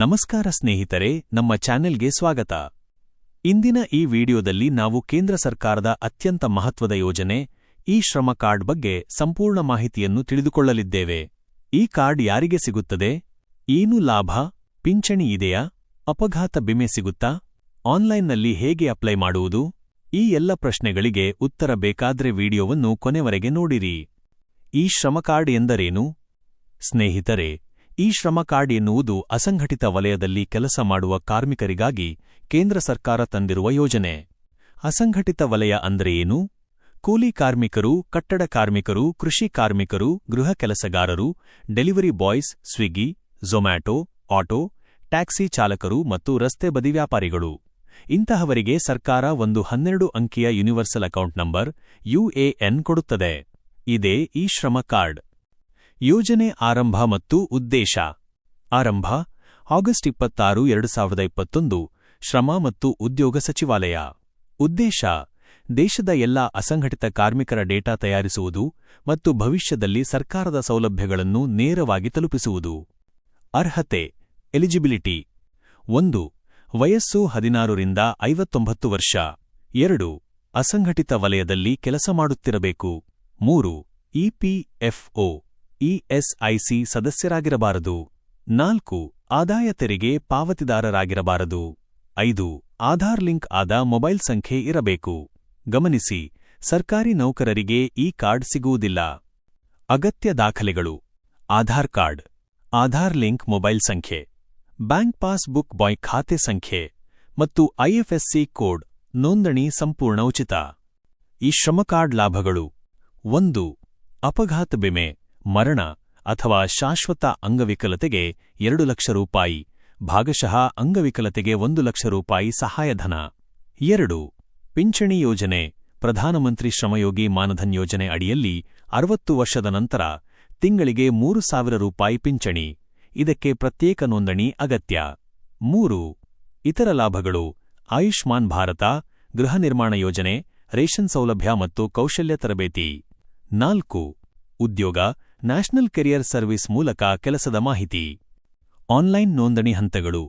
ನಮಸ್ಕಾರ ಸ್ನೇಹಿತರೆ, ನಮ್ಮ ಚಾನೆಲ್ಗೆ ಸ್ವಾಗತ. ಇಂದಿನ ಈ ವಿಡಿಯೋದಲ್ಲಿ ನಾವು ಕೇಂದ್ರ ಸರ್ಕಾರದ ಅತ್ಯಂತ ಮಹತ್ವದ ಯೋಜನೆ ಈ ಶ್ರಮ ಕಾರ್ಡ್ ಬಗ್ಗೆ ಸಂಪೂರ್ಣ ಮಾಹಿತಿಯನ್ನು ತಿಳಿದುಕೊಳ್ಳಲಿದ್ದೇವೆ. ಈ ಕಾರ್ಡ್ ಯಾರಿಗೆ ಸಿಗುತ್ತದೆ? ಏನು ಲಾಭ? ಪಿಂಚಣಿ ಇದೆಯಾ? ಅಪಘಾತ ವಿಮೆ ಸಿಗುತ್ತಾ? ಆನ್ಲೈನ್ನಲ್ಲಿ ಹೇಗೆ ಅಪ್ಲೈ ಮಾಡುವುದು? ಈ ಎಲ್ಲ ಪ್ರಶ್ನೆಗಳಿಗೆ ಉತ್ತರ ಬೇಕಾದ್ರೆ ವಿಡಿಯೋವನ್ನು ಕೊನೆವರೆಗೆ ನೋಡಿರಿ. ಈ ಶ್ರಮ ಕಾರ್ಡ್ ಎಂದರೇನು? ಸ್ನೇಹಿತರೆ, ಈ ಶ್ರಮ ಕಾರ್ಡ್ ಎನ್ನುವುದು ಅಸಂಘಟಿತ ವಲಯದಲ್ಲಿ ಕೆಲಸ ಮಾಡುವ ಕಾರ್ಮಿಕರಿಗಾಗಿ ಕೇಂದ್ರ ಸರ್ಕಾರ ತಂದಿರುವ ಯೋಜನೆ. ಅಸಂಘಟಿತ ವಲಯ ಅಂದ್ರೆ ಏನು? ಕೂಲಿ ಕಾರ್ಮಿಕರು, ಕಟ್ಟಡ ಕಾರ್ಮಿಕರು, ಕೃಷಿ ಕಾರ್ಮಿಕರು, ಗೃಹ ಕೆಲಸಗಾರರು, delivery boys, Swiggy, Zomato, auto, taxi ಚಾಲಕರು ಮತ್ತು ರಸ್ತೆ ಬದಿ ವ್ಯಾಪಾರಿಗಳು. ಇಂತಹವರಿಗೆ ಸರ್ಕಾರ ಒಂದು 12 ಅಂಕಿಯ ಯೂನಿವರ್ಸಲ್ ಅಕೌಂಟ್ ನಂಬರ್ UAN ಕೊಡುತ್ತದೆ. ಇದೇ ಈ ಶ್ರಮ ಕಾರ್ಡ್. ಯೋಜನೆ ಆರಂಭ ಮತ್ತು ಉದ್ದೇಶ. ಆರಂಭ ಆಗಸ್ಟ್ 26, 2021 ಶ್ರಮ ಮತ್ತು ಉದ್ಯೋಗ ಸಚಿವಾಲಯ. ಉದ್ದೇಶ: ದೇಶದ ಎಲ್ಲಾ ಅಸಂಘಟಿತ ಕಾರ್ಮಿಕರ ಡೇಟಾ ತಯಾರಿಸುವುದು ಮತ್ತು ಭವಿಷ್ಯದಲ್ಲಿ ಸರ್ಕಾರದ ಸೌಲಭ್ಯಗಳನ್ನು ನೇರವಾಗಿ ತಲುಪಿಸುವುದು. ಅರ್ಹತೆ: ಎಲಿಜಿಬಿಲಿಟಿ: 1. ವಯಸ್ಸು 16 ರಿಂದ 59 ವರ್ಷ. 2. ಅಸಂಘಟಿತ ವಲಯದಲ್ಲಿ ಕೆಲಸ ಮಾಡುತ್ತಿರಬೇಕು. 3. EPFO ESIC ಸದಸ್ಯರಾಗಿರಬಾರದು. 4. ಆದಾಯ ತೆರಿಗೆ ಪಾವತಿದಾರರಾಗಿರಬಾರದು. 5. ಆಧಾರ್ ಲಿಂಕ್ ಆದ ಮೊಬೈಲ್ ಸಂಖ್ಯೆ ಇರಬೇಕು. ಗಮನಿಸಿ, ಸರ್ಕಾರಿ ನೌಕರರಿಗೆ ಈ ಕಾರ್ಡ್ ಸಿಗುವುದಿಲ್ಲ. ಅಗತ್ಯ ದಾಖಲೆಗಳು: Aadhaar card, Aadhaar link mobile ಸಂಖ್ಯೆ, ಬ್ಯಾಂಕ್ ಪಾಸ್ಬುಕ್ ಬಾಯ್ ಖಾತೆ ಸಂಖ್ಯೆ ಮತ್ತು IFSC ಕೋಡ್. ನೋಂದಣಿ ಸಂಪೂರ್ಣ ಉಚಿತ. ಈ ಶ್ರಮ ಕಾರ್ಡ್ ಲಾಭಗಳು: 1. ಅಪಘಾತ ವಿಮೆ, ಮರಣ ಅಥವಾ ಶಾಶ್ವತ ಅಂಗವಿಕಲತೆಗೆ 2 ಲಕ್ಷ ರೂಪಾಯಿ, ಭಾಗಶಃ ಅಂಗವಿಕಲತೆಗೆ 1 ಲಕ್ಷ ರೂಪಾಯಿ ಸಹಾಯಧನ. 2. ಪಿಂಚಣಿ ಯೋಜನೆ, ಪ್ರಧಾನಮಂತ್ರಿ ಶ್ರಮಯೋಗಿ ಮಾನಧನ್ ಯೋಜನೆ ಅಡಿಯಲ್ಲಿ 60 ವರ್ಷದ ನಂತರ ತಿಂಗಳಿಗೆ 3,000 ರೂಪಾಯಿ ಪಿಂಚಣಿ. ಇದಕ್ಕೆ ಪ್ರತ್ಯೇಕ ನೋಂದಣಿ ಅಗತ್ಯ. 3. ಇತರ ಲಾಭಗಳು: ಆಯುಷ್ಮಾನ್ ಭಾರತ, ಗೃಹ ನಿರ್ಮಾಣ ಯೋಜನೆ, ರೇಷನ್ ಸೌಲಭ್ಯ ಮತ್ತು ಕೌಶಲ್ಯ ತರಬೇತಿ. 4. ಉದ್ಯೋಗ, ನ್ಯಾಷನಲ್ ಕೆರಿಯರ್ ಸರ್ವಿಸ್ ಮೂಲಕ ಕೆಲಸದ ಮಾಹಿತಿ. ಆನ್ಲೈನ್ ನೋಂದಣಿ ಹಂತಗಳು: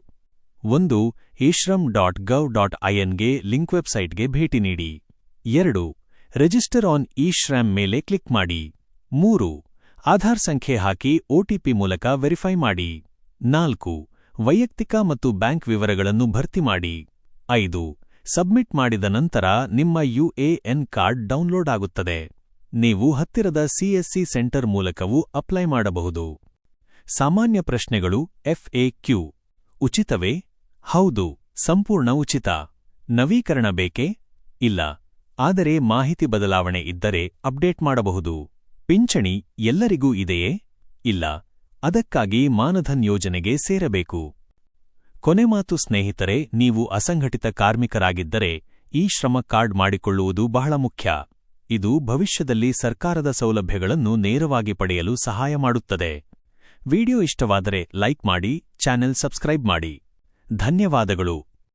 1. eShram.gov.in ಗೆ ಲಿಂಕ್ ವೆಬ್ಸೈಟ್ಗೆ ಭೇಟಿ ನೀಡಿ. 2. ರಿಜಿಸ್ಟರ್ ಆನ್ eShram ಮೇಲೆ ಕ್ಲಿಕ್ ಮಾಡಿ. 3. ಆಧಾರ್ ಸಂಖ್ಯೆ ಹಾಕಿ OTP ಮೂಲಕ ವೆರಿಫೈ ಮಾಡಿ. 4. ವೈಯಕ್ತಿಕ ಮತ್ತು ಬ್ಯಾಂಕ್ ವಿವರಗಳನ್ನು ಭರ್ತಿ ಮಾಡಿ. 5. ಸಬ್ಮಿಟ್ ಮಾಡಿದ ನಂತರ ನಿಮ್ಮ UAN ಕಾರ್ಡ್ ಡೌನ್ಲೋಡ್ ಆಗುತ್ತದೆ. ನೀವು ಹತ್ತಿರದ CSC ಸೆಂಟರ್ ಮೂಲಕವೂ ಅಪ್ಲೈ ಮಾಡಬಹುದು. ಸಾಮಾನ್ಯ ಪ್ರಶ್ನೆಗಳು FAQ: ಉಚಿತವೇ? ಹೌದು, ಸಂಪೂರ್ಣ ಉಚಿತ. ನವೀಕರಣ ಬೇಕೇ? ಇಲ್ಲ, ಆದರೆ ಮಾಹಿತಿ ಬದಲಾವಣೆ ಇದ್ದರೆ ಅಪ್ಡೇಟ್ ಮಾಡಬಹುದು. ಪಿಂಚಣಿ ಎಲ್ಲರಿಗೂ ಇದೆಯೇ? ಇಲ್ಲ, ಅದಕ್ಕಾಗಿ ಮಾನಧನ್ ಯೋಜನೆಗೆ ಸೇರಬೇಕು. ಕೊನೆ ಮಾತು ಸ್ನೇಹಿತರೆ, ನೀವು ಅಸಂಘಟಿತ ಕಾರ್ಮಿಕರಾಗಿದ್ದರೆ ಈ ಶ್ರಮ ಕಾರ್ಡ್ ಮಾಡಿಕೊಳ್ಳುವುದು ಬಹಳ ಮುಖ್ಯ. ಇದು ಭವಿಷ್ಯದಲ್ಲಿ ಸರ್ಕಾರದ ಸೌಲಭ್ಯಗಳನ್ನು ನೇರವಾಗಿ ಪಡೆಯಲು ಸಹಾಯ ಮಾಡುತ್ತದೆ. ವಿಡಿಯೋ ಇಷ್ಟವಾದರೆ ಲೈಕ್ ಮಾಡಿ, ಚಾನೆಲ್ ಸಬ್ಸ್ಕ್ರೈಬ್ ಮಾಡಿ. ಧನ್ಯವಾದಗಳು.